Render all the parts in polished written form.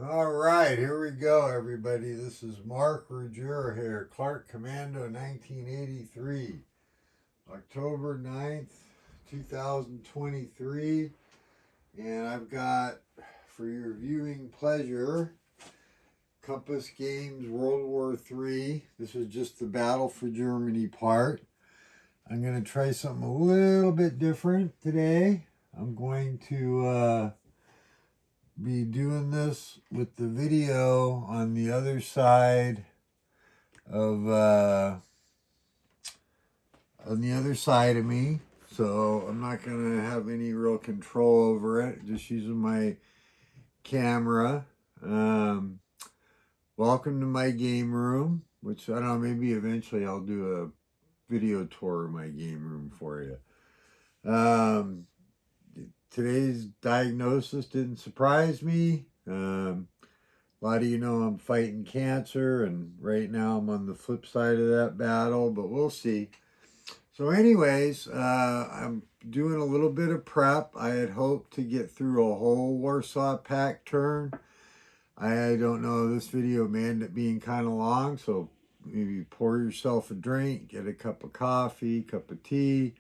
All right, here we go, everybody. This is Mark Rogera here, Clark Commando 1983, October 9th, 2023. And I've got, for your viewing pleasure, Compass Games World War III. This is just the Battle for Germany part. I'm going to try something a little bit different today. I'm going to be doing this with the video on the other side of me, so I'm not gonna have any real control over it, just using my camera. Welcome to my game room, which I don't know, maybe eventually I'll do a video tour of my game room for you. Today's diagnosis didn't surprise me. A lot of you know I'm fighting cancer, and right now I'm on the flip side of that battle, but we'll see. So anyways, I'm doing a little bit of prep. I had hoped to get through a whole Warsaw Pact turn. I don't know, this video may end up being kind of long, so maybe pour yourself a drink, get a cup of coffee, cup of tea,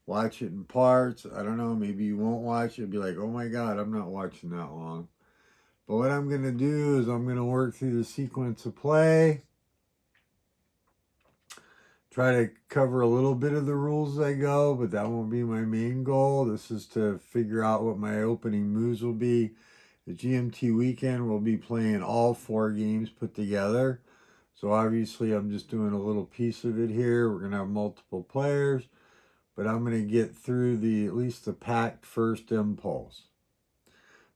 watch it in parts. I don't know, maybe you won't watch it, be like, oh my God, I'm not watching that long. But what I'm going to do is I'm going to work through the sequence of play, try to cover a little bit of the rules as I go, but that won't be my main goal. This is to figure out what my opening moves will be. The GMT weekend we'll be playing all 4 games put together. So obviously I'm just doing a little piece of it here. We're going to have multiple players, but I'm going to get through at least the packed first impulse.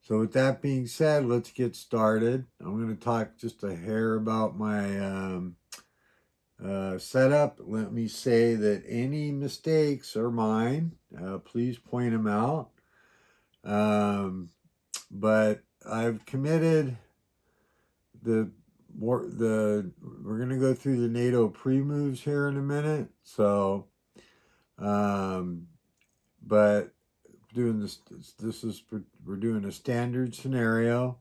So with that being said, let's get started. I'm going to talk just a hair about my setup. Let me say that any mistakes are mine. Please point them out. But I've committed we're going to go through the NATO pre-moves here in a minute. So, but doing this is we're doing a standard scenario.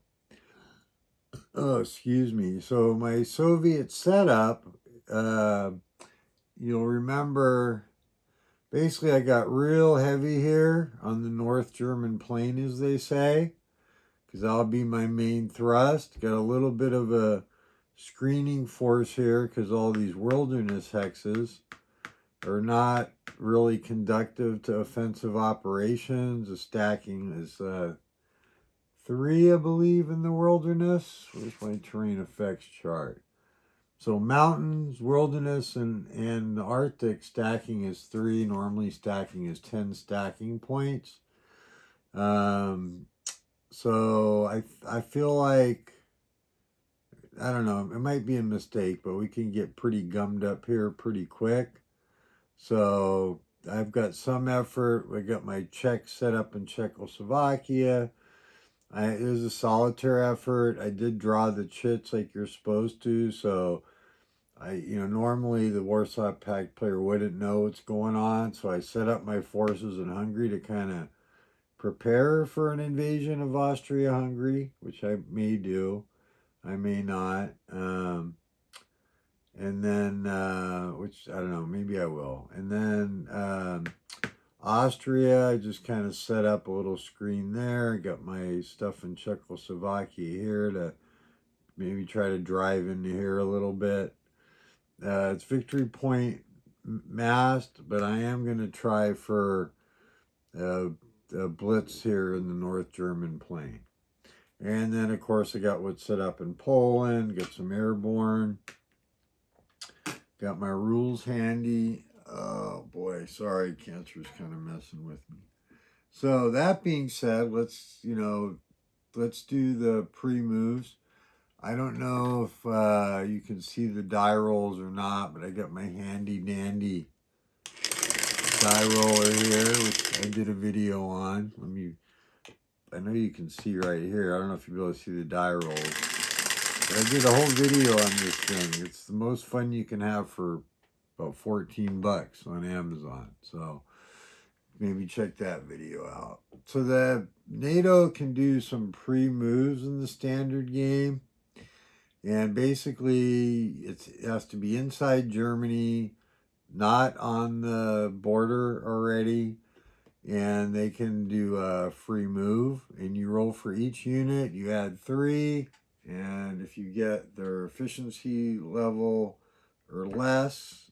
Oh, excuse me. So my Soviet setup, you'll remember, basically I got real heavy here on the North German plain, as they say, because that'll be my main thrust. Got a little bit of a screening force here because all these wilderness hexes are not really conductive to offensive operations. The stacking is 3, I believe, in the wilderness. Where's my terrain effects chart? So mountains, wilderness, and the Arctic stacking is 3. Normally stacking is 10 stacking points. So I feel like, I don't know, it might be a mistake, but we can get pretty gummed up here pretty quick. So I've got some effort. I got my Czech set up in Czechoslovakia. It was a solitaire effort. I did draw the chits like you're supposed to, so normally the Warsaw Pact player wouldn't know what's going on, so I set up my forces in Hungary to kind of prepare for an invasion of Austria-Hungary, which I may do, I may not, and then, which, I don't know, maybe I will, and then, Austria, I just kind of set up a little screen there. I got my stuff in Czechoslovakia here to maybe try to drive into here a little bit. It's victory point masked, but I am going to try for a blitz here in the North German plain. And then, of course, I got what's set up in Poland, got some airborne, got my rules handy. Oh boy, sorry, cancer's kind of messing with me. So that being said, let's do the pre-moves. I don't know if you can see the die rolls or not, but I got my handy dandy die roller here, which I did a video on. I know you can see right here. I don't know if you'll be able to see the die rolls, but I did a whole video on this thing. It's the most fun you can have for about $14 on Amazon. So maybe check that video out. So the NATO can do some pre-moves in the standard game. And basically, it has to be inside Germany, not on the border already. And they can do a free move. And you roll for each unit. You add 3. And if you get their efficiency level or less,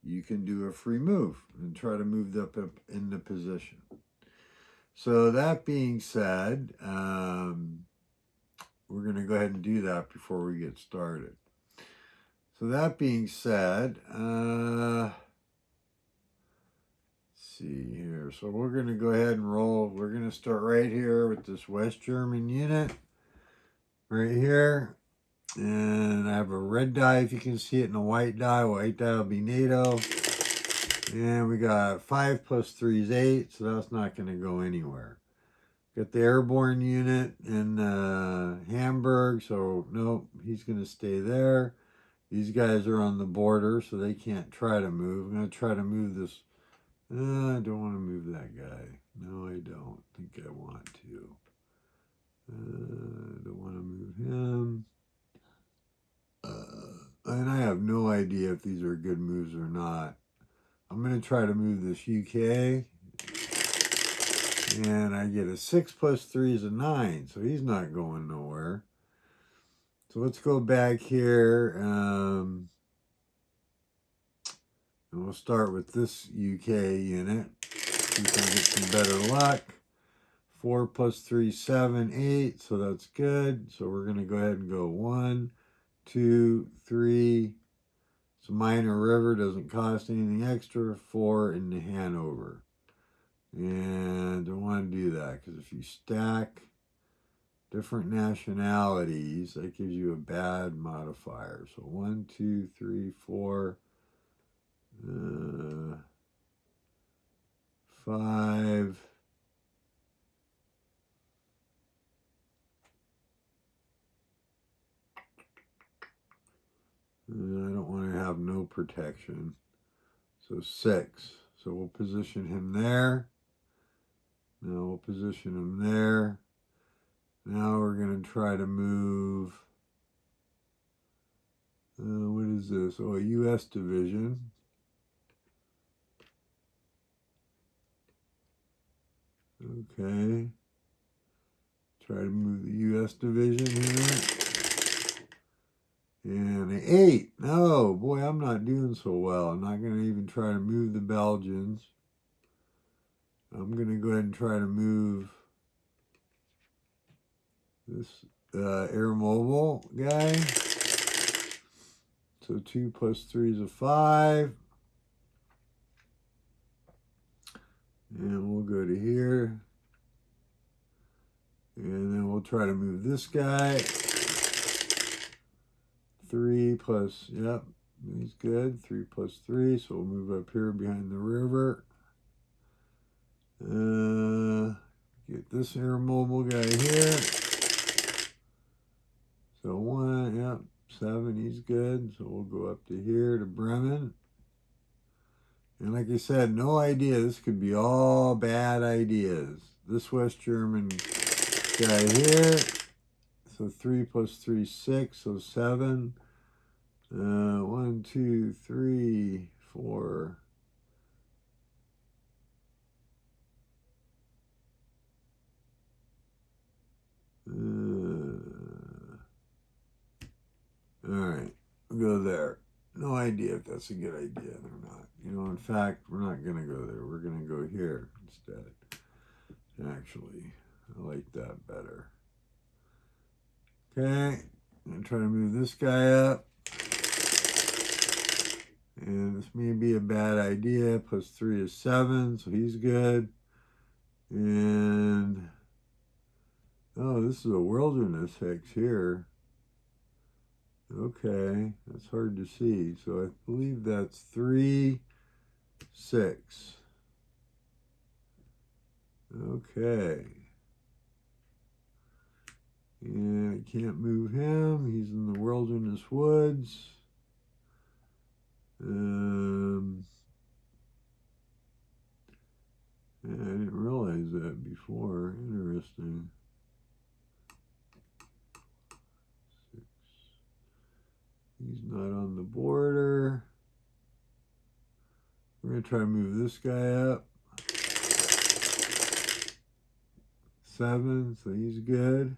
you can do a free move and try to move up into position. So that being said, we're going to go ahead and do that before we get started. So that being said, let's see here. So we're going to go ahead and roll. We're going to start right here with this West German unit right here. And I have a red die, if you can see it, and a white die. White die will be NATO. And we got 5 plus 3 is 8, so that's not going to go anywhere. Got the airborne unit in Hamburg, so nope, he's going to stay there. These guys are on the border, so they can't try to move. I'm going to try to move this. I don't want to move that guy. No, I don't think I want to. I don't want to move him. And I have no idea if these are good moves or not. I'm going to try to move this UK. And I get a 6 plus 3 is a 9, so he's not going nowhere. So let's go back here. And we'll start with this UK unit. See if I get some better luck. 4 plus 3, 7, 8. So that's good. So we're going to go ahead and go 1, 2, 3. It's a minor river, doesn't cost anything extra. 4 into Hanover. And I want to do that because if you stack different nationalities, that gives you a bad modifier. So 1, 2, 3, 4, 5. I don't want to have no protection. So 6. So we'll position him there. Now we'll position him there. Now we're going to try to move. What is this? Oh, a U.S. division. Okay. Try to move the U.S. division here. And an 8. No, boy, I'm not doing so well. I'm not going to even try to move the Belgians. I'm going to go ahead and try to move this air mobile guy. So 2 plus 3 is a 5. And we'll go to here. And then we'll try to move this guy. 3 plus, yep, he's good. 3 plus 3, so we'll move up here behind the river. Get this air mobile guy here. So 1, yep, 7, he's good. So we'll go up to here to Bremen. And like I said, no idea. This could be all bad ideas. This West German guy here. So 3 plus 3, 6, so 7. 1, 2, 3, 4. All right, we'll go there. No idea if that's a good idea or not. You know, in fact, we're not going to go there. We're going to go here instead. Actually, I like that better. Okay, I'm going to try to move this guy up. And this may be a bad idea. Plus 3 is 7, so he's good. And, oh, this is a wilderness hex here. Okay, that's hard to see. So I believe that's 3, 6. Okay. And I can't move him. He's in the wilderness woods. Yeah, I didn't realize that before. Interesting. 6. He's not on the border. We're going to try to move this guy up. 7, so he's good.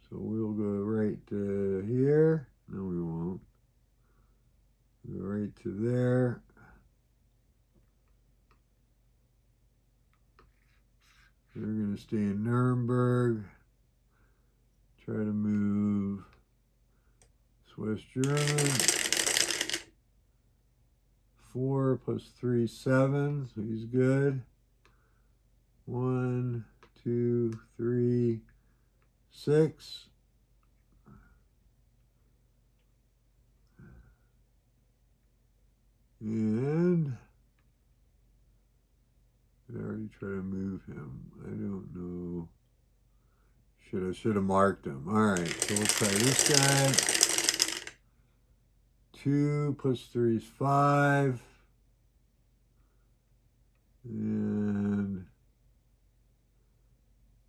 So we'll go right to here. No, we won't. Go right to there. They're going to stay in Nuremberg. Try to move West German. 4 plus 3, 7. So he's good. 1, 2, 3, 6. And I already tried to move him. I don't know. Should have marked him. All right, so we'll try this guy. 2 plus 3 is 5. And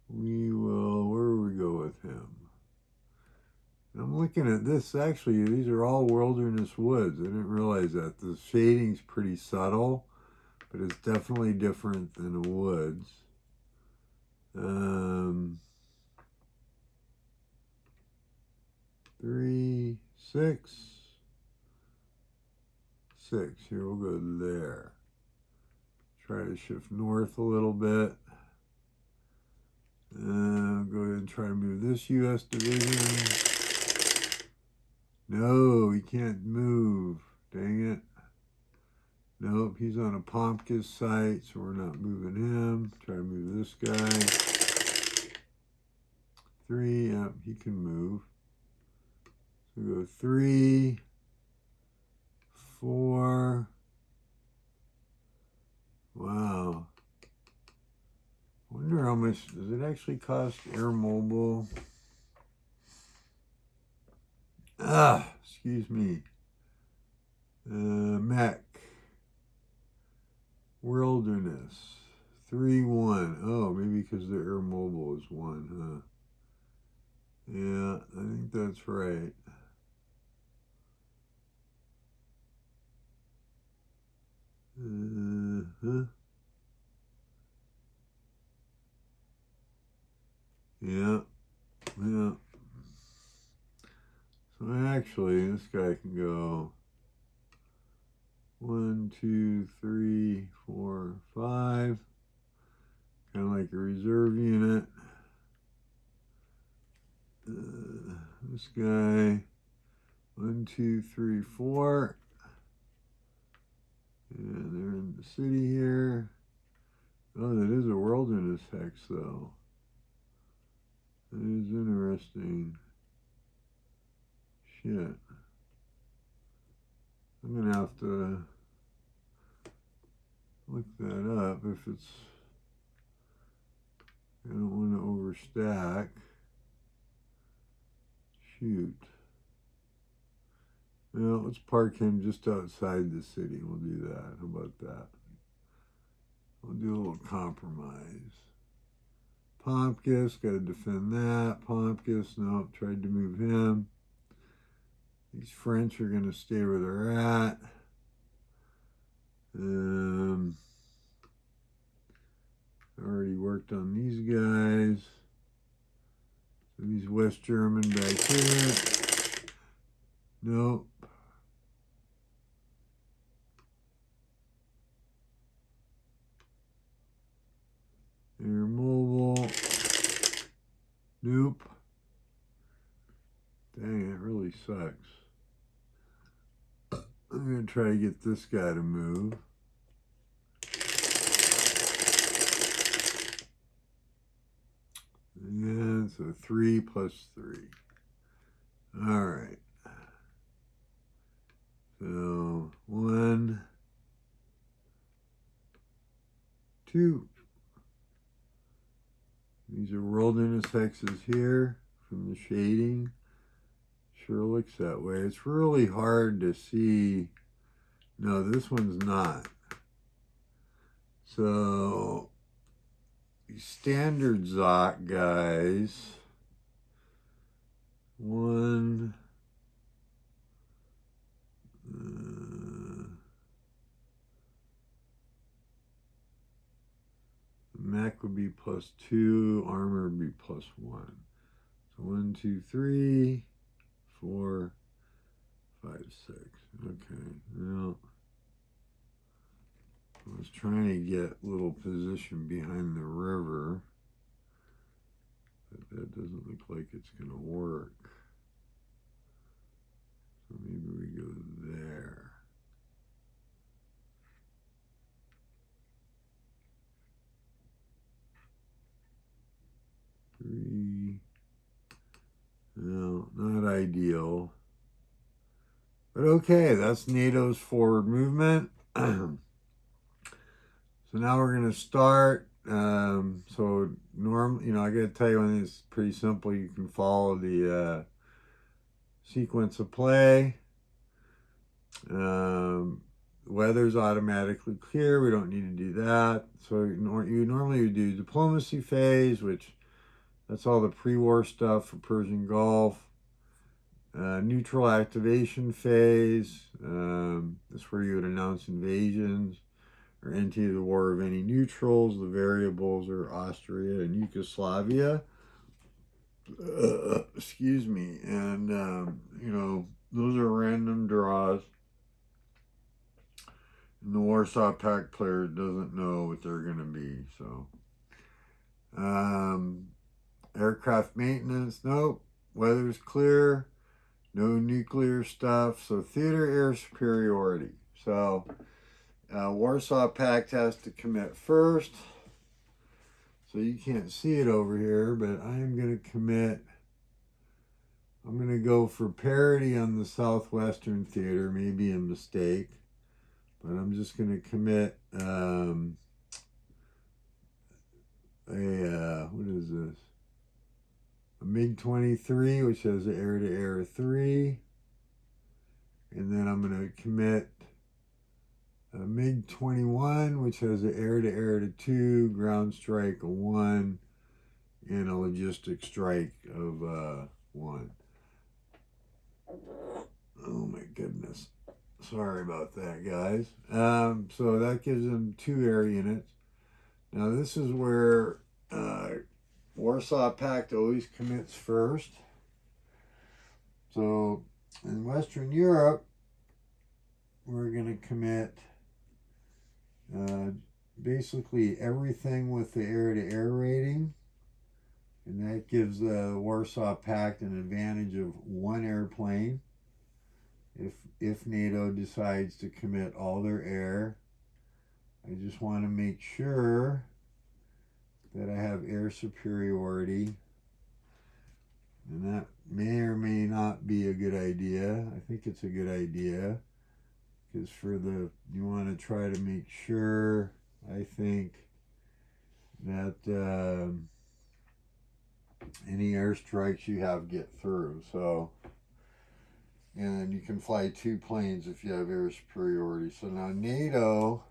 we will, where do we go with him? I'm looking at this, actually, these are all wilderness woods. I didn't realize that. The shading's pretty subtle, but it's definitely different than the woods. 3, 6, 6. Here, we'll go there. Try to shift north a little bit. Go ahead and try to move this U.S. division. No, he can't move. Dang it. Nope, he's on a Pompkins site, so we're not moving him. Try to move this guy. 3, yep, he can move. So go 3, 4. Wow. I wonder how much, does it actually cost Air Mobile? Excuse me. Mech. Wilderness. 3, 1. Oh, maybe because the Air Mobile is 1, huh? Yeah, I think that's right. Yeah, yeah. So actually, this guy can go 1, 2, 3, 4, 5. Kind of like a reserve unit. This guy, 1, 2, 3, 4. And they're in the city here. Oh, that is a wilderness hex, though. That is interesting. Shit. I'm going to have to look that up if it's... I don't want to overstack. Shoot. Well, let's park him just outside the city. We'll do that. How about that? We'll do a little compromise. Pompkins, got to defend that. Pompkins, nope, tried to move him. These French are going to stay where they're at. Already worked on these guys. So these West German back here. Nope. Air Mobile. Nope. Dang, it really sucks. I'm going to try to get this guy to move. And so 3 plus 3. All right. So 1, 2. These are wilderness hexes here from the shading. Sure looks that way. It's really hard to see. No, this one's not. So, standard ZOC guys, one, mech would be +2, armor would be +1. So 1, 2, 3, 4, 5, 6. Okay, well, I was trying to get a little position behind the river, but that doesn't look like it's going to work. So maybe we go there. Three. No, not ideal. But okay, that's NATO's forward movement. So now we're going to start. So I got to tell you, when it's pretty simple, you can follow the sequence of play. Weather's automatically clear. We don't need to do that. So you normally would do diplomacy phase, which that's all the pre-war stuff for Persian Gulf. Neutral activation phase. That's where you would announce invasions or enter the war of any neutrals. The variables are Austria and Yugoslavia. Excuse me. And, those are random draws. And the Warsaw Pact player doesn't know what they're going to be. So, aircraft maintenance, nope. Weather's clear. No nuclear stuff. So theater air superiority. So Warsaw Pact has to commit first. So you can't see it over here, but I am going to commit. I'm going to go for parity on the southwestern theater. Maybe a mistake, but I'm just going to commit what is this? A MiG-23, which has an air-to-air 3. And then I'm going to commit a MiG-21, which has an air-to-air 2, ground strike 1, and a logistic strike of 1. Oh my goodness. Sorry about that, guys. So that gives them 2 air units. Now this is where Warsaw Pact always commits first. So in Western Europe, we're going to commit basically everything with the air-to-air rating. And that gives the Warsaw Pact an advantage of 1 airplane if NATO decides to commit all their air. I just want to make sure that I have air superiority. And that may or may not be a good idea. I think it's a good idea. Because you want to try to make sure, I think, that any airstrikes you have get through. So, and you can fly 2 planes if you have air superiority. So now NATO,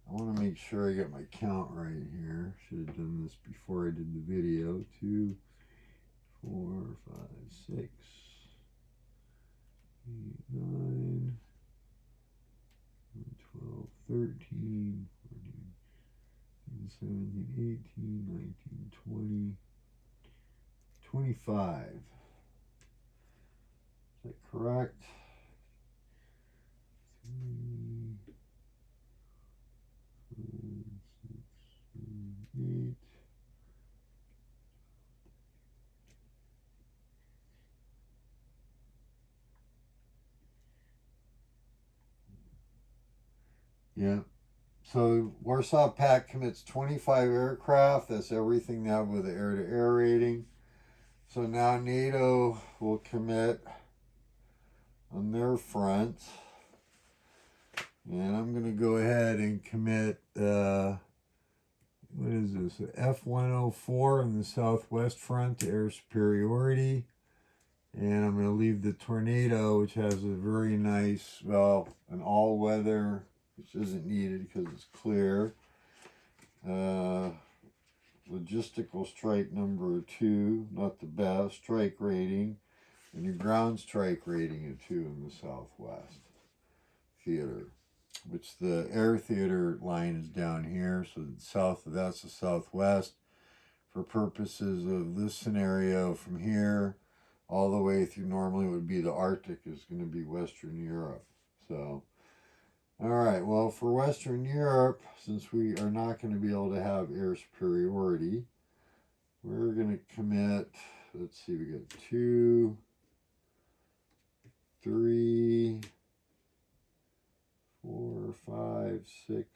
I want to make sure I get my count right here. Should have done this before I did the video. 2, 4, 5, 6, 8, 9, 12, 13, 14, 17, 18, 19, 20, 25. Is that correct? 3, 5, 6, 7, 8. Yeah. So Warsaw Pact commits 25 aircraft. That's everything now with the air-to-air rating. So now NATO will commit on their front. And I'm going to go ahead and commit, what is this, F-104 on the southwest front to air superiority. And I'm going to leave the Tornado, which has a very nice, an all-weather, which isn't needed because it's clear. Logistical strike number 2, not the best. Strike rating. And your ground strike rating of 2 in the Southwest Theater, which the air theater line is down here. So that's the Southwest. For purposes of this scenario, from here all the way through, normally would be the Arctic, is going to be Western Europe. So, all right, well, for Western Europe, since we are not going to be able to have air superiority, we're going to commit, let's see, we got 2, 3, 4, 5, 6,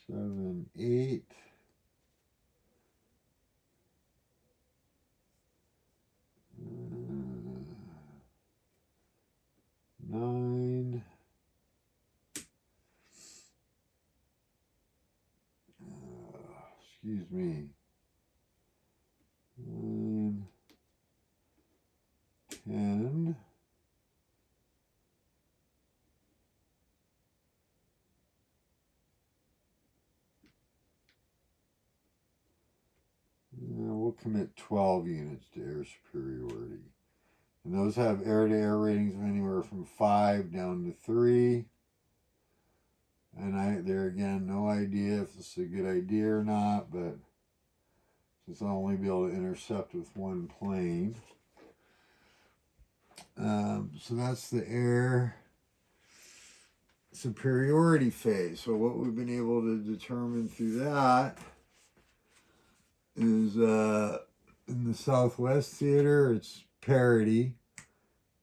7, 8. 9. Excuse me. 9, 10. We'll commit 12 units to air superiority. And those have air-to-air ratings of anywhere from 5 down to 3. And there again, no idea if this is a good idea or not, but since I'll only be able to intercept with one plane. So that's the air superiority phase. So what we've been able to determine through that is in the Southwest Theater, it's parity,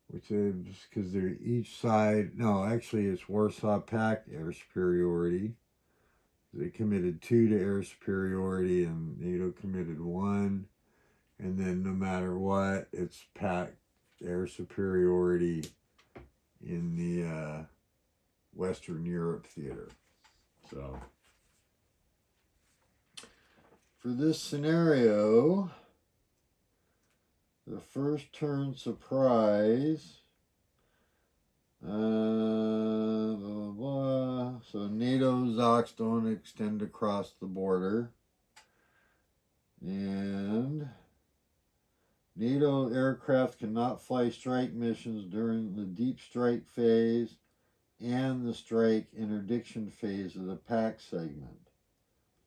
which is because they're each side. No, actually, it's Warsaw Pact air superiority. They committed 2 to air superiority, and NATO committed 1. And then no matter what, it's Pact air superiority in the Western Europe theater. So for this scenario, the first turn surprise, blah, blah, blah. So NATO ZOCs don't extend across the border. And NATO aircraft cannot fly strike missions during the deep strike phase and the strike interdiction phase of the Pact segment.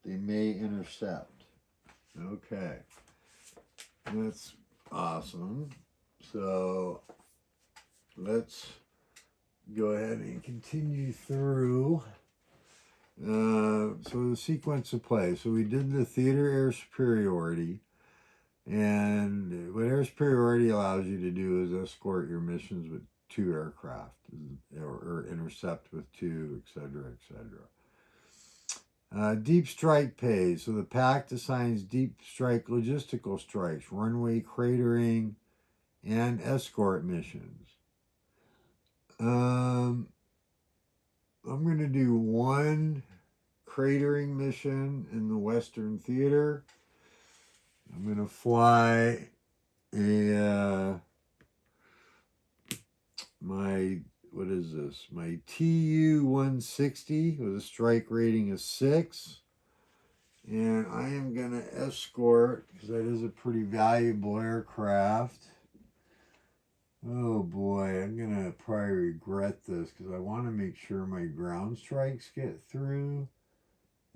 They may intercept. Okay. That's awesome. So let's go ahead and continue through. So the sequence of play. So we did the theater air superiority. And what air superiority allows you to do is escort your missions with 2 aircraft, or intercept with 2, etc., etc. Deep strike pays. So the Pact assigns deep strike logistical strikes, runway cratering, and escort missions. I'm going to do 1 cratering mission in the Western Theater. I'm going to fly my TU-160 with a strike rating of 6. And I am going to escort, because that is a pretty valuable aircraft. Oh boy, I'm going to probably regret this, because I want to make sure my ground strikes get through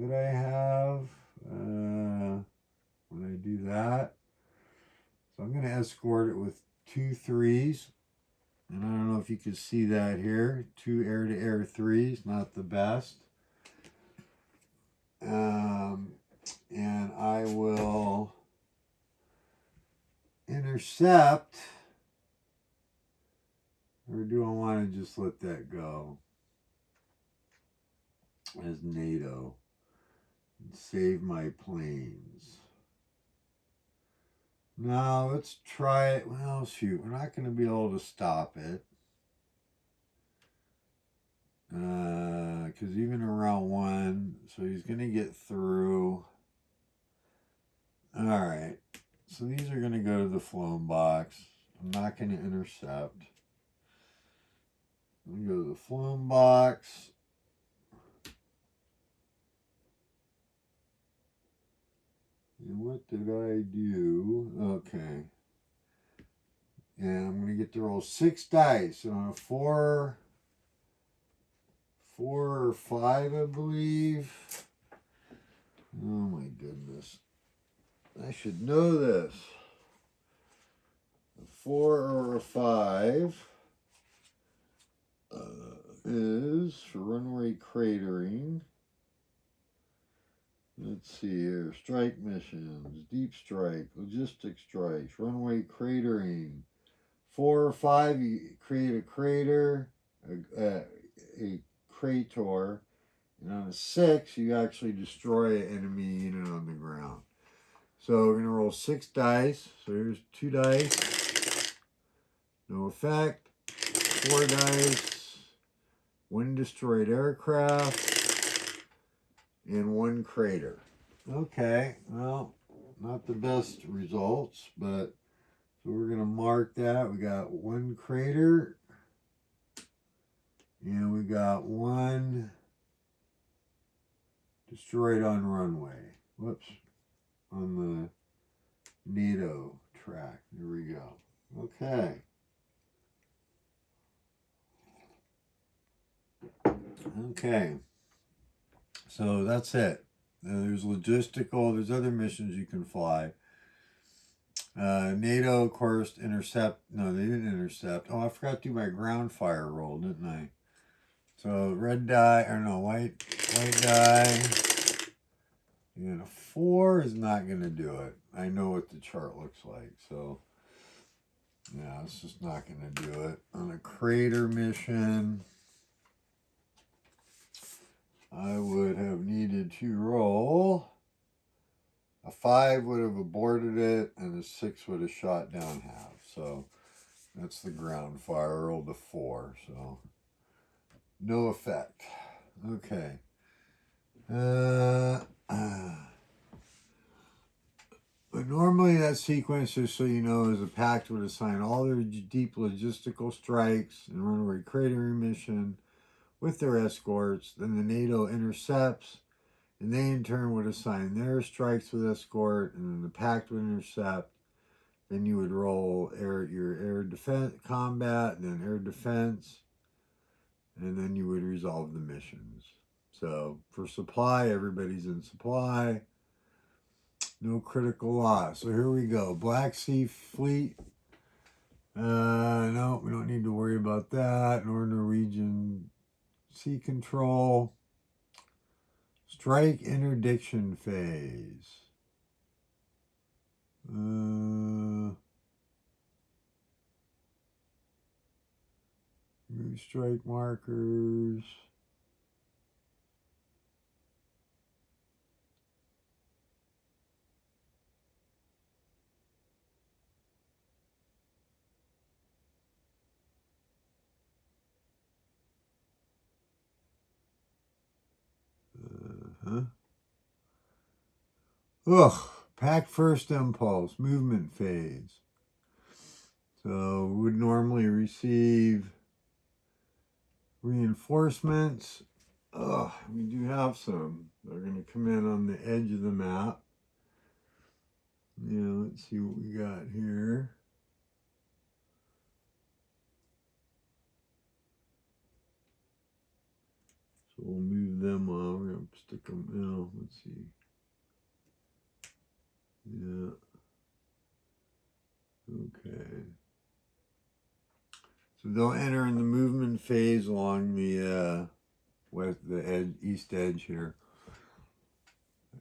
that I have when I do that. So I'm going to escort it with 2 3s. And I don't know if you can see that here. 2 air-to-air 3s, not the best. And I will intercept, or do I want to just let that go as NATO and save my planes? No, let's try it. Well, shoot, we're not going to be able to stop it. Because even around 1, so he's going to get through. All right, so these are going to go to the flown box. I'm not going to intercept. We go to the flume box. And what did I do? Okay. And I'm going to get to roll 6 dice. So on a 4 or 5, I believe. Oh my goodness. I should know this. A 4 or a 5 is for runway cratering. Let's see here. Strike missions, deep strike, logistic strikes, runway cratering. 4 or 5, you create a crater, a crater, and on a 6, you actually destroy an enemy unit on the ground. So we're going to roll 6 dice. So here's 2 dice. No effect. 4 dice. 1 destroyed aircraft. And 1 crater. Okay, well, not the best results, but so we're going to mark that. We got 1 crater. And we got 1 destroyed on runway. Whoops. On the NATO track. There we go. Okay. Okay. So that's it. There's logistical. There's other missions you can fly. NATO, of course, intercept. No, they didn't intercept. Oh, I forgot to do my ground fire roll, didn't I? So red die, or no, white die. And a 4 is not going to do it. I know what the chart looks like, so yeah, it's just not going to do it. On a crater mission, I would have needed to roll. A 5 would have aborted it, and a 6 would have shot down half. So that's the ground fire. I rolled a 4, so no effect. Okay. But normally that sequence, just so you know, is a pact would assign all their deep logistical strikes and runaway cratering mission with their escorts. Then the NATO intercepts, and they in turn would assign their strikes with escort, and then the pact would intercept. Then you would roll your air defense combat, and then air defense, and then you would resolve the missions. So for supply, everybody's in supply. No critical loss. So here we go. Black Sea Fleet. No, we don't need to worry about that. Norwegian Sea Control. Strike interdiction phase. Move strike markers. Pack first impulse, movement phase. So we would normally receive reinforcements. We do have some. They're going to come in on the edge of the map. Yeah, let's see what we got here. So we'll move them on. We're going to stick them, let's see. Yeah. Okay. So they'll enter in the movement phase along the east edge here.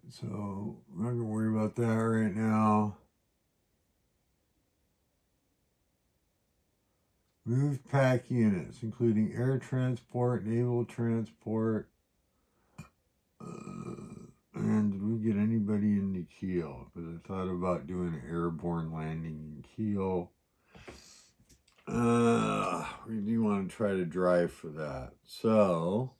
So I'm not going to worry about that right now. Moved pack units, including air transport, naval transport, and did we get anybody in the Kiel? Because I thought about doing an airborne landing in Kiel. We do want to try to drive for that. So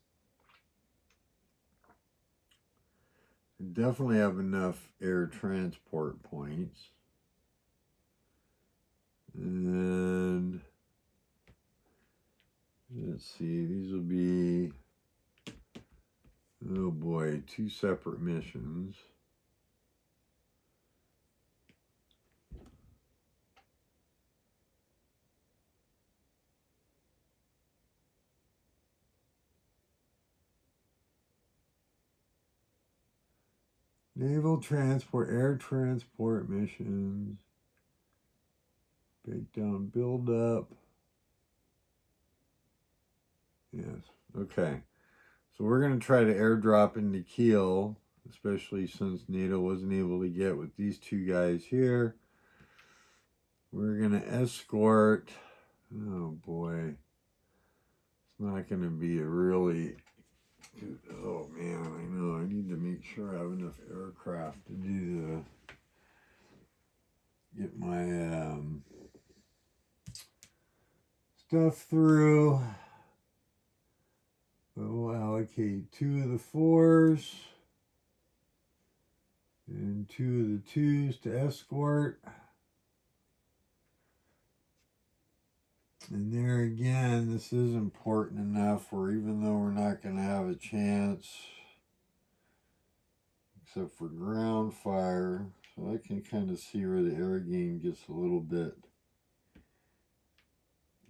I definitely have enough air transport points. And Let's see, these will be, oh boy, 2 separate missions. Naval transport, air transport missions. Breakdown, build up. Yes, okay. So we're going to try to airdrop into Kiel, especially since NATO wasn't able to get with these 2 guys here. We're going to escort. Oh boy. It's not going to be a really good. Oh man, I know. I need to make sure I have enough aircraft to do get my stuff through. We'll allocate 2 of the 4s and 2 of the 2s to escort. And there again, this is important enough where even though we're not going to have a chance, except for ground fire, so I can kind of see where the air game gets a little bit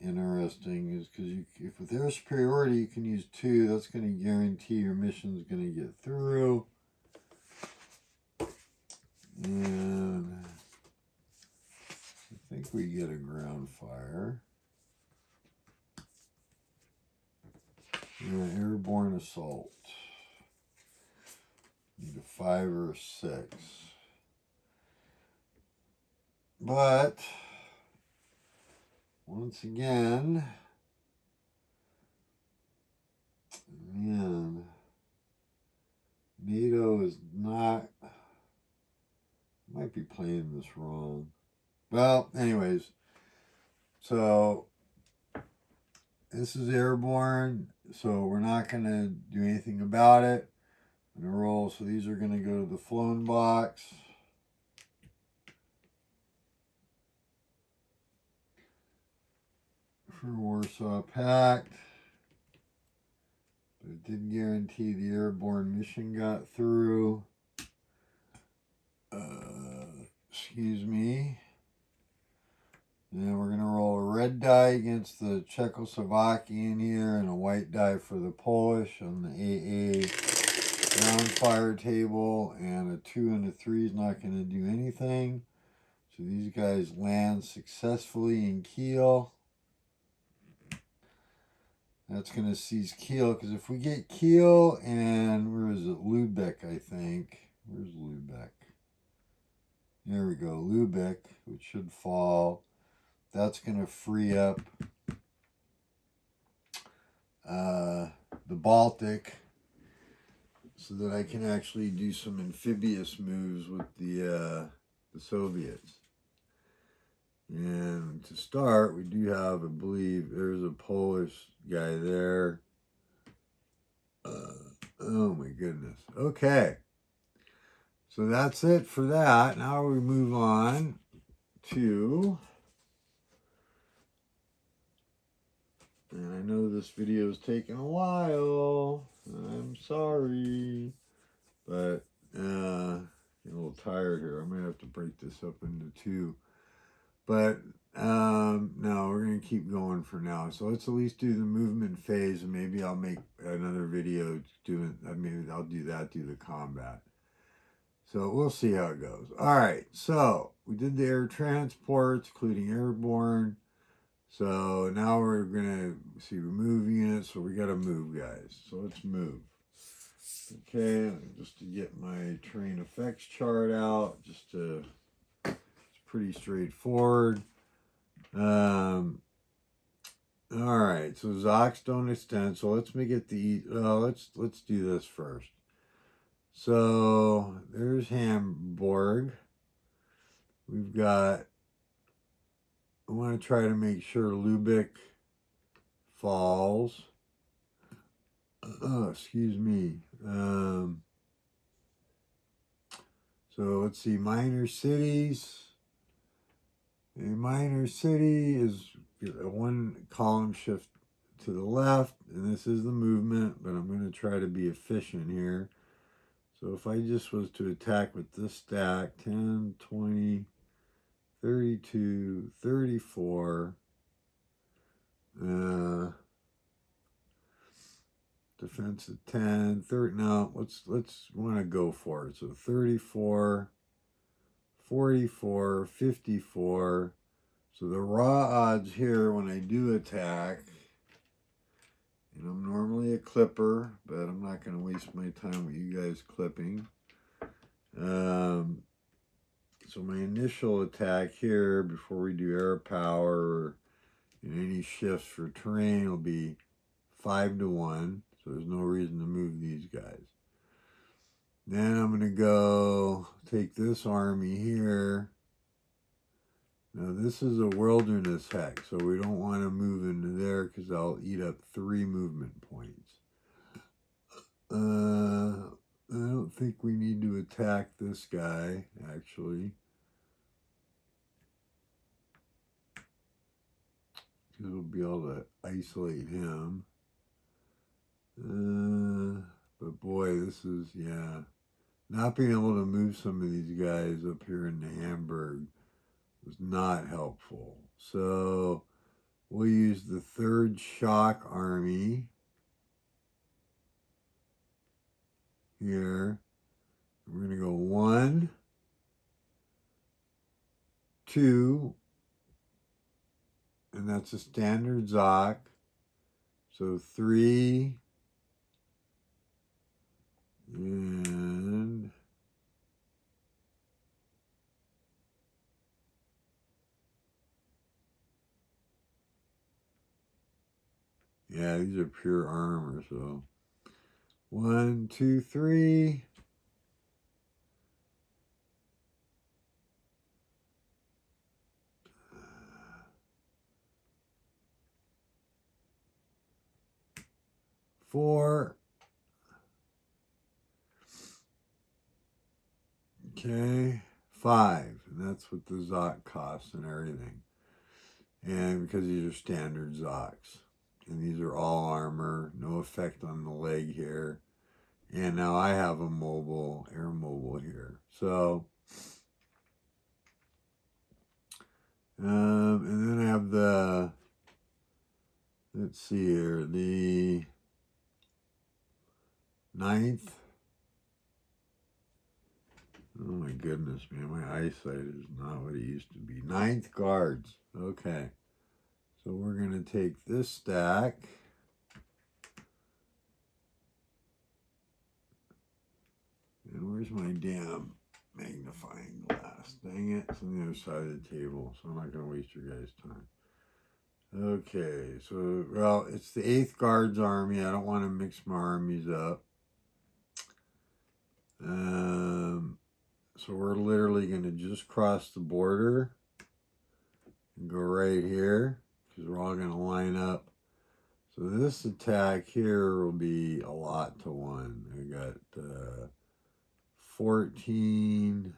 interesting, is because if with air superiority you can use 2, that's going to guarantee your mission's going to get through. And I think we get a ground fire. Yeah, airborne assault. Need a 5 or a 6. But once again, man, NATO is not, might be playing this wrong. Well, anyways, so this is airborne, so we're not going to do anything about it. I'm going to roll, so these are going to go to the flown box. For Warsaw Pact. But it didn't guarantee the airborne mission got through. Excuse me. And then we're going to roll a red die against the Czechoslovakian here and a white die for the Polish on the AA ground fire table. And a 2 and a 3 is not going to do anything. So these guys land successfully in Kiel. That's going to seize Kiel, because if we get Kiel and, where is it, Lübeck, I think. Where's Lübeck? There we go, Lübeck, which should fall. That's going to free up the Baltic so that I can actually do some amphibious moves with the Soviets. And to start, we do have, I believe, there's a Polish guy there. Oh my goodness. Okay. So that's it for that. Now we move on to, and I know this video is taking a while. I'm sorry. But getting a little tired here. I'm going to have to break this up into 2. But no, we're going to keep going for now. So let's at least do the movement phase, and maybe I'll make another video doing, maybe I'll do that, do the combat. So we'll see how it goes. All right, so we did the air transports, including airborne. So now we're going to see remove units. So we got to move, guys. So let's move. Okay, just to get my terrain effects chart out, it's pretty straightforward. All right, so Zocs don't extend. So let's make it let's do this first. So there's Hamburg. We've got, I want to try to make sure Lübeck falls. Oh, excuse me. So let's see, minor cities. A minor city is a 1 column shift to the left, and this is the movement, but I'm going to try to be efficient here. So if I just was to attack with this stack, 10, 20, 32, 34, defense of 10, 30, no, let's want to go for it. So 34, 44, 54. So the raw odds here when I do attack, and I'm normally a clipper, but I'm not going to waste my time with you guys clipping. So my initial attack here, before we do air power or any shifts for terrain, will be 5-1. So there's no reason to move these guys. Then I'm going to go take this army here. Now this is a wilderness hex, so we don't want to move into there because I'll eat up 3 movement points. I don't think we need to attack this guy, actually. Because we'll be able to isolate him. But boy, this is, yeah. Not being able to move some of these guys up here in the Hamburg was not helpful. So we'll use the 3rd Shock Army here. We're going to go 1, 2, and that's a standard Zoc. So 3, and yeah, these are pure armor. So 1, 2, 3. Four. Okay. 5. And that's what the Zoc costs and everything. And because these are standard Zocs. And these are all armor. No effect on the leg here. And now I have a mobile, air mobile here. So, and then I have the, let's see here, the 9th. Oh my goodness, man, my eyesight is not what it used to be. 9th Guards. Okay. So we're going to take this stack. And where's my damn magnifying glass? Dang it, it's on the other side of the table, so I'm not going to waste your guys' time. Okay, so, well, it's the 8th Guards Army. I don't want to mix my armies up. So we're literally going to just cross the border and go right here because we're all going to line up. So this attack here will be a lot to 1. I got 14.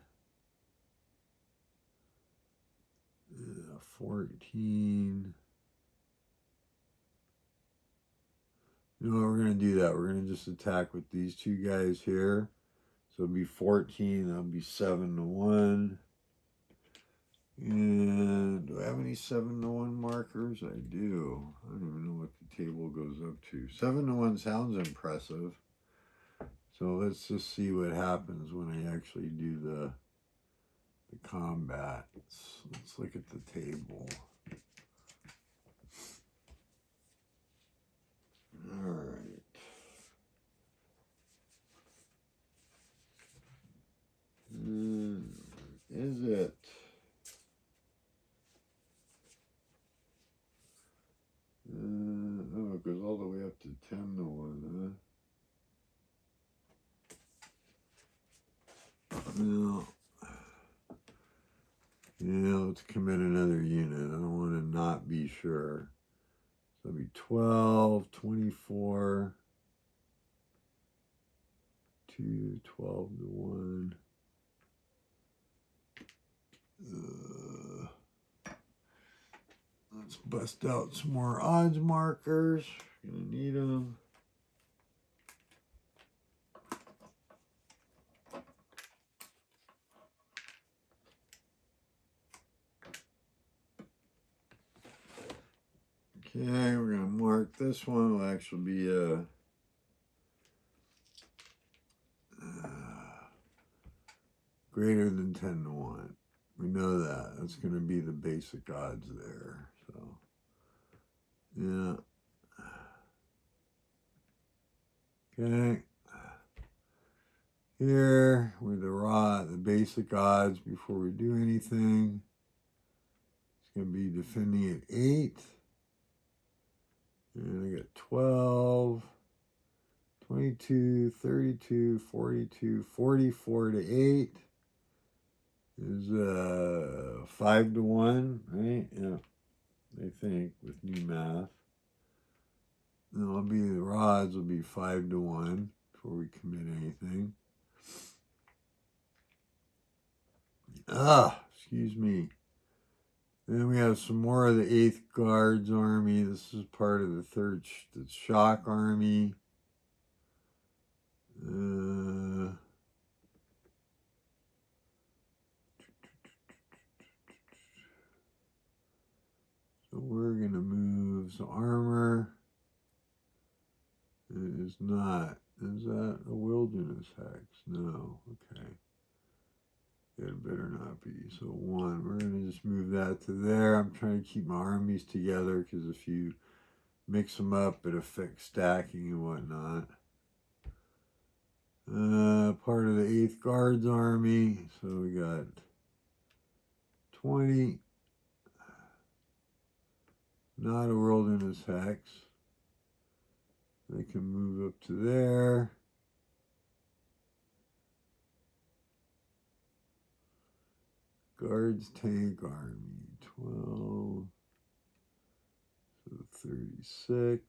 14. You know what, we're going to do that. We're going to just attack with these 2 guys here. So it'll be 14. That'll be 7-1. And do I have any 7-1 markers? I do. I don't even know what the table goes up to. 7-1 sounds impressive. So let's just see what happens when I actually do the combat. Let's look at the table. All right. Is it? Oh, it goes all the way up to 10-1, huh? No. Yeah, let's commit another unit. I don't want to not be sure. So it'll be 12, 24, 2, 12-1. Let's bust out some more odds markers. Gonna need them. Okay, we're gonna mark this one. Will actually be a greater than 10 to 1. We know that. That's going to be the basic odds there. So, yeah. Okay. Here, with the basic odds before we do anything. It's going to be defending at 8. And I got 12, 22, 32, 42, 44 to 8. Is 5 to 1, right? Yeah, I think with new math. The rods will be 5 to 1 before we commit anything. Excuse me. Then we have some more of the 8th Guards Army. This is part of the 3rd Shock Army. So we're going to move some armor. It is not. Is that a wilderness hex? No. Okay. It better not be. So 1. We're going to just move that to there. I'm trying to keep my armies together because if you mix them up, it affects stacking and whatnot. Part of the 8th Guards Army. So we got 20. Not a wilderness hex. They can move up to there. Guards Tank Army, 12. So 36.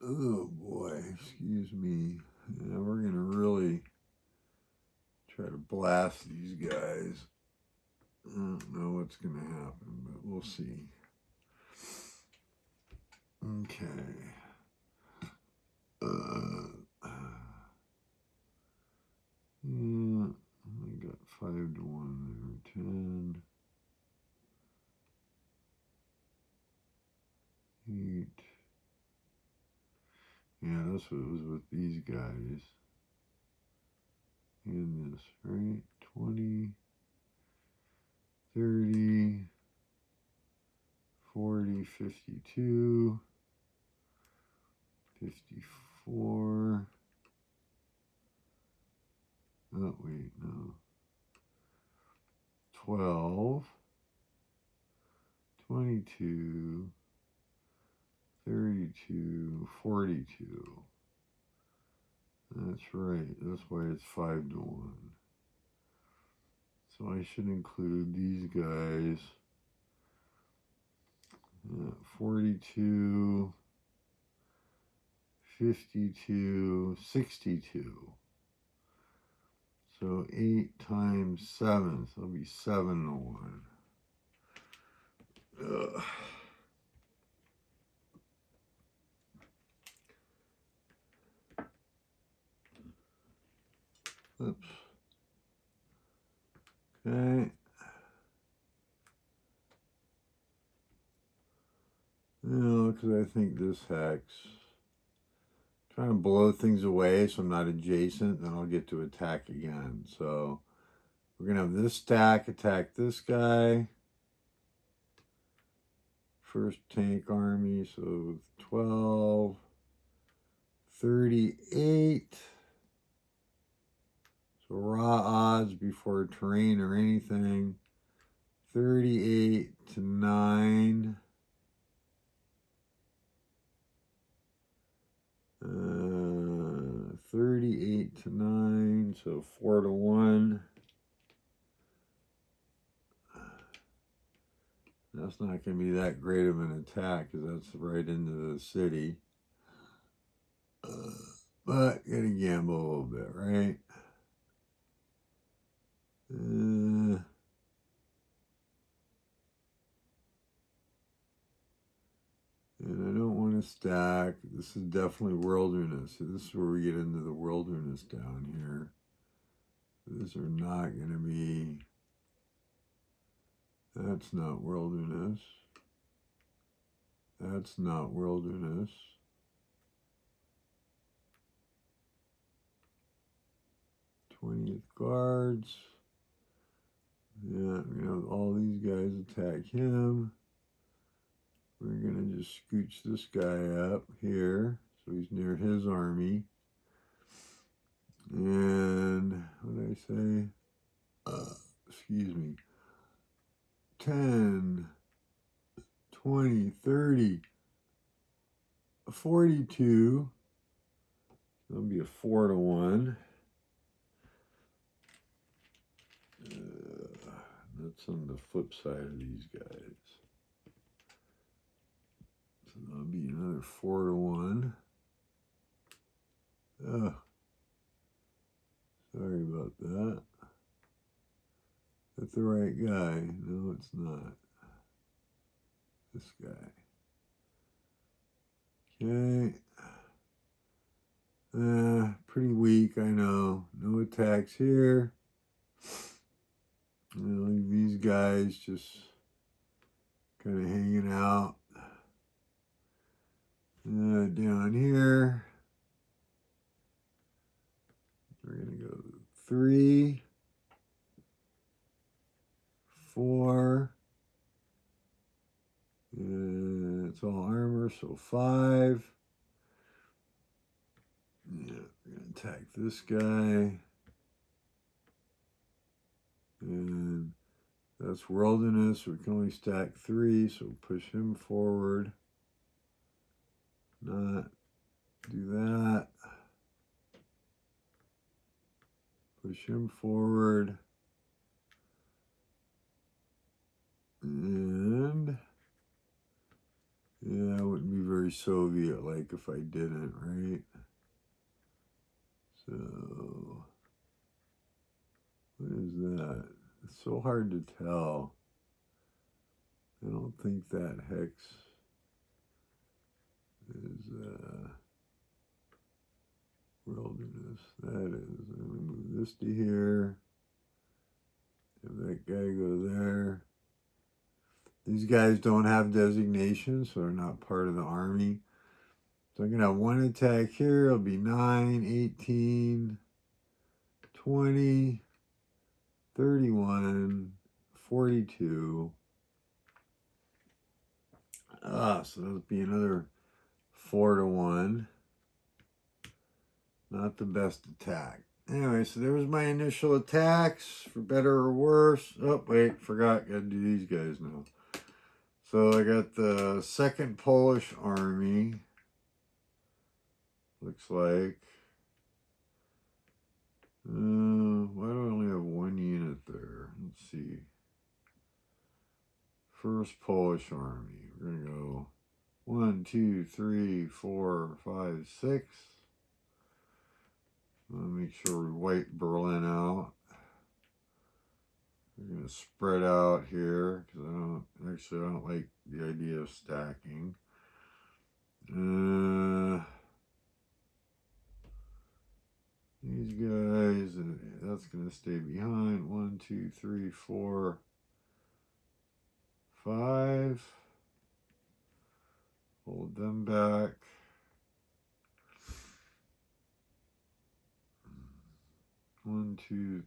Oh boy, excuse me. Yeah, we're going to really try to blast these guys. I don't know what's going to happen, but we'll see. Okay. Yeah, I got 5 to 1 there. 10. 8. Yeah, that's what it was with these guys. And this, right? 20, 30, 40, 52, 54. Oh, wait, no. 12, 22, 32, 42. That's right. That's why it's 5 to 1. So I should include these guys. 42, 52, 62. So 8 times 7, so it'll be 7 to 1. Ugh. Oops. Okay. Because I think this hex, trying to blow things away so I'm not adjacent, then I'll get to attack again. So we're going to have this stack attack this guy. First tank army, so 12, 38. So raw odds before terrain or anything. 38 to 9. 38 to 9, so 4 to 1. That's not going to be that great of an attack because that's right into the city. But gotta gamble a little bit, right? gonna stack. This is definitely wilderness. So this is where we get into the wilderness down here. These are not gonna be. That's not wilderness. That's not wilderness. '20th guards. Yeah, we're gonna have all these guys attack him. We're gonna just scooch this guy up here, so he's near his army. And what did I say? Excuse me. 10, 20, 30, 42. That'll be a 4-to-1. That's on the flip side of these guys. So that'll be another 4-to-1. Oh, sorry about that. That's the right guy. No, it's not. This guy. Okay. Pretty weak, I know. No attacks here. Leave these guys just kind of hanging out. Down here, we're going to go 3, 4. It's all armor, so 5. Yeah, we're going to attack this guy. And that's wilderness. We can only stack 3, so push him forward. Not do that. Push him forward. And yeah, it wouldn't be very Soviet-like if I didn't, right? So what is that? It's so hard to tell. I don't think that hex is wilderness. That is. I'm going to move this to here. Have that guy go there. These guys don't have designations, so they're not part of the army. So I'm going to have one attack here. It'll be 9, 18, 20, 31, 42. So that'll be another 4-to-1. Not the best attack. Anyway, so there was my initial attacks, for better or worse. Oh, wait, forgot. Got to do these guys now. So I got the 2nd Polish Army. Looks like. Why do I only have 1 unit there? Let's see. 1st Polish Army. We're going to go 1, 2, 3, 4, 5, 6. I'll make sure we wipe Berlin out. We're going to spread out here because I don't like the idea of stacking. These guys, that's going to stay behind. 1, 2, 3, 4, 5. Hold them back. 1, 2,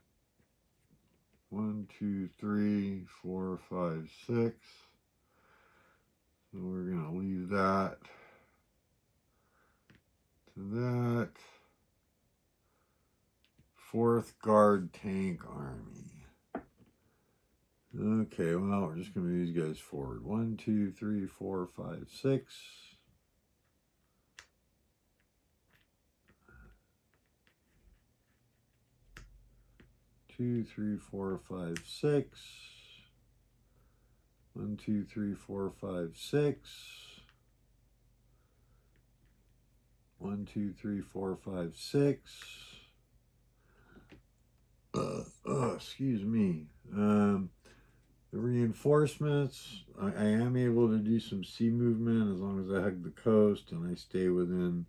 3, 4, 5, 6. So we're going to leave that to that. 4th Guard Tank Army. Okay, well, we're just going to move these guys forward. 1, 2, 3, 4, 5, 6. 2, 3, 4, 5, 6. 1, 2, 3, 4, 5, 6. 1, 2, 3, 4, 5, 6. Excuse me. 3 reinforcements. I am able to do some sea movement as long as I hug the coast and I stay within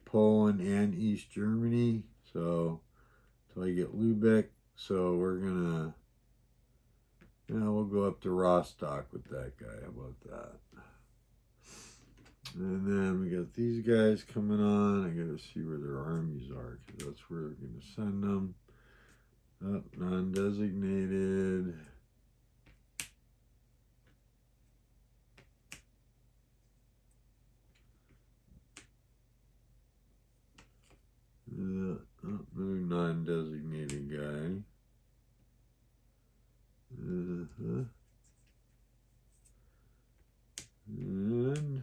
Poland and East Germany. So until I get Lübeck. So we're gonna, we'll go up to Rostock with that guy. How about that? And then we got these guys coming on. I gotta see where their armies are because that's where we're gonna send them. Up, non-designated. Another non-designated guy. And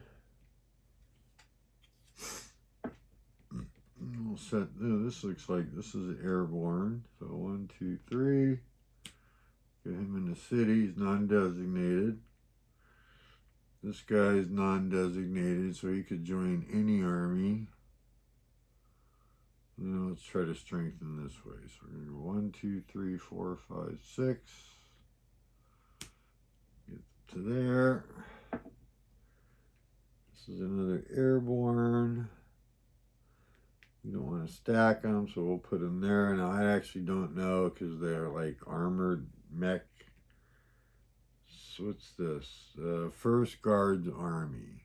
we'll set, this looks like this is airborne. So 1, 2, 3. Get him in the city. He's non-designated. This guy is non-designated, so he could join any army. Let's try to strengthen this way. So we're going to go 1, 2, 3, 4, 5, 6. Get to there. This is another airborne. We don't want to stack them, so we'll put them there. Now, I actually don't know because they're like armored mech. So what's this? First Guards Army.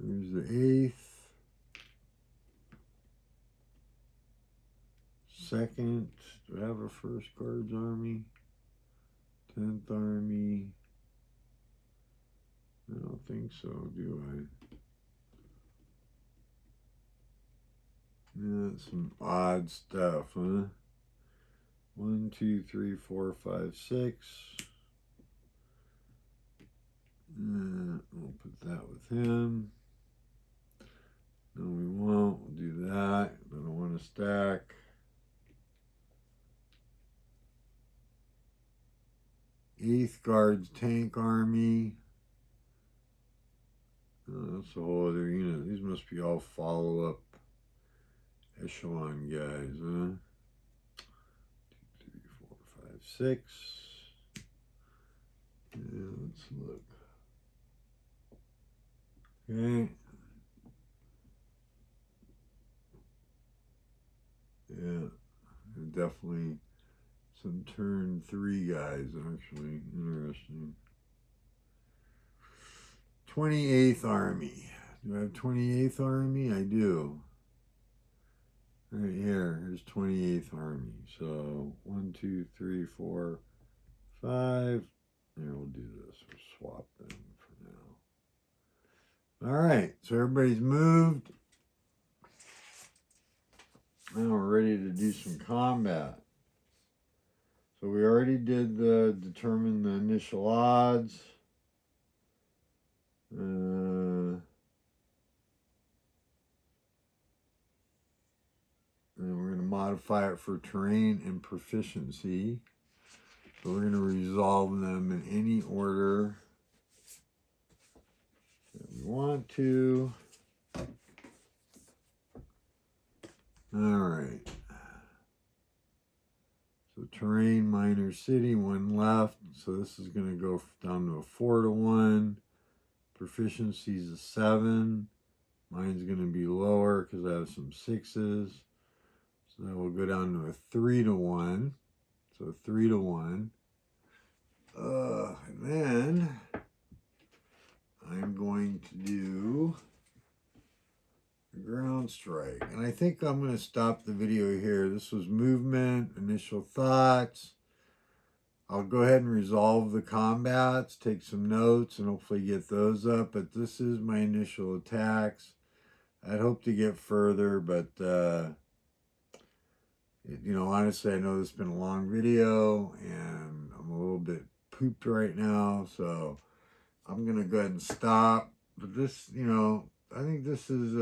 There's the 8th. 2nd. Do I have a First Guards Army? 10th Army. I don't think so, do I? Yeah, some odd stuff, huh? 1, 2, 3, 4, 5, 6. We'll put that with him. No, we won't. We'll do that. I don't want to stack. Eighth Guards Tank Army. That's a whole other unit. These must be all follow-up echelon guys, huh? 2, 3, 4, 5, 6. Yeah, let's look. Okay. Yeah, definitely some turn 3 guys, actually. Interesting. 28th Army. Do I have 28th Army? I do. Right here. Here's 28th Army. So 1, 2, 3, 4, 5. Here, we'll do this. We'll swap them for now. All right. So everybody's moved. Now we're ready to do some combat. So we already did determine the initial odds. And we're going to modify it for terrain and proficiency. So we're going to resolve them in any order that we want to. All right. So terrain, minor city, 1 left. So this is going to go down to a 4-to-1. Proficiency is a 7. Mine's going to be lower because I have some 6s. So that will go down to a 3-to-1. So 3-to-1. And then I'm going to do a ground strike. And I think I'm going to stop the video here. This was movement, initial thoughts. I'll go ahead and resolve the combats, take some notes, and hopefully get those up. But this is my initial attacks. I'd hope to get further, but, honestly, I know this has been a long video, and I'm a little bit pooped right now, so I'm going to go ahead and stop. But this, I think this is,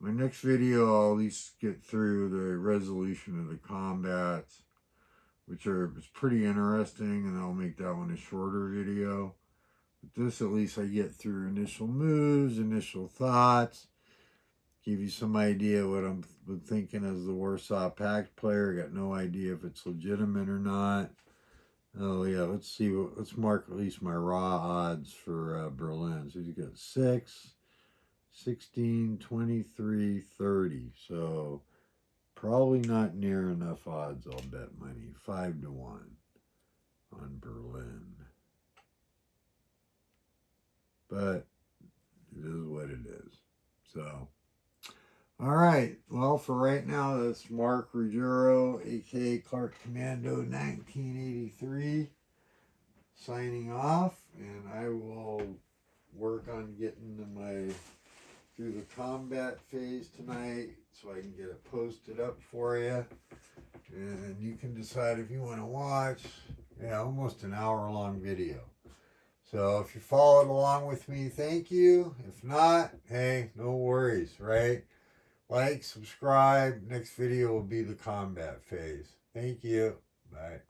my next video, I'll at least get through the resolution of the combats, which is pretty interesting, and I'll make that one a shorter video. But this, at least I get through initial moves, initial thoughts, give you some idea what I'm thinking as the Warsaw Pact player. I got no idea if it's legitimate or not. Oh yeah, let's see. Let's mark at least my raw odds for Berlin. So he's got 6, 16, 23, 30. So probably not near enough odds. I'll bet money 5-1 on Berlin. But it is what it is. So, all right. Well, for right now, that's Mark Ruggiero, aka Clark Commando 1983, signing off. And I will work on getting through the combat phase tonight so I can get it posted up for you. And you can decide if you want to watch, almost an hour-long video. So if you followed along with me, thank you. If not, hey, no worries, right? Like, subscribe. Next video will be the combat phase. Thank you. Bye.